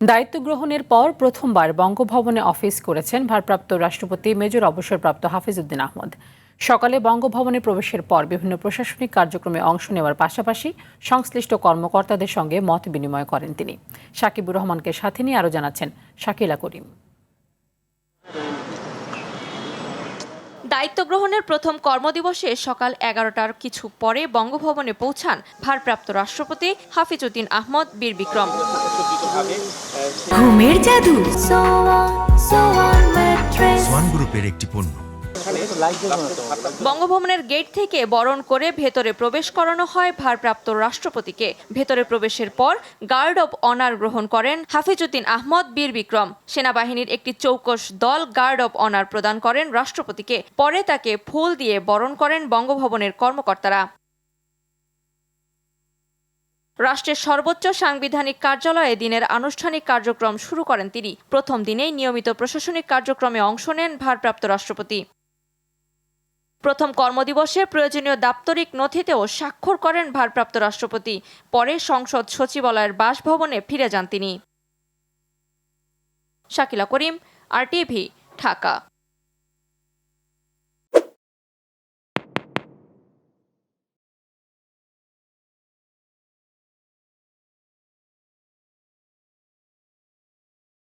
দায়িত্ব গ্রহণের পর প্রথমবার বঙ্গভবনে অফিস করেছেন ভারপ্রাপ্ত রাষ্ট্রপতি মেজর অবসরপ্রাপ্ত হাফিজউদ্দিন আহমদ। সকালে বঙ্গভবনে প্রবেশের পর বিভিন্ন প্রশাসনিক কার্যক্রমে অংশ নেওয়ার পাশাপাশি সংশ্লিষ্ট কর্মকর্তাদের সঙ্গে মত বিনিময় করেন তিনি। সাকিবুর রহমানকে সাথে নিয়ে আরও জানাচ্ছেন শাকিলা করিম। দায়িত্ব গ্রহণের প্রথম কর্মদিবসে সকাল 11টার কিছু পরে বঙ্গভবনে পৌঁছান ভারপ্রাপ্ত রাষ্ট্রপতি হাফিজউদ্দিন আহমদ বীর বিক্রম। ঘুমের জাদু সোয়ান গ্রুপের একটি পণ্য। বঙ্গভবনের গেট থেকে বরণ করে ভেতরে প্রবেশ করানো হয় ভারপ্রাপ্ত রাষ্ট্রপতিকে। ভেতরে প্রবেশের পর গার্ড অব অনার গ্রহণ করেন হাফিজউদ্দিন আহমদ বীর বিক্রম। সেনাবাহিনীর একটি চৌকস দল গার্ড অব অনার প্রদান করেন রাষ্ট্রপতিকে। পরে তাকে ফুল দিয়ে বরণ করেন বঙ্গভবনের কর্মকর্তারা। রাষ্ট্রের সর্বোচ্চ সাংবিধানিক কার্যালয়ে দিনের আনুষ্ঠানিক কার্যক্রম শুরু করেন তিনি। প্রথম দিনেই নিয়মিত প্রশাসনিক কার্যক্রমে অংশ নেন ভারপ্রাপ্ত রাষ্ট্রপতি। প্রথম কর্মদিবসে প্রয়োজনীয় দাপ্তরিক নথিতেও স্বাক্ষর করেন ভারপ্রাপ্ত রাষ্ট্রপতি। পরে সংসদ সচিবালয়ের বাসভবনে ফিরে যান তিনি। শাকিলা করিম, RTV, ঢাকা।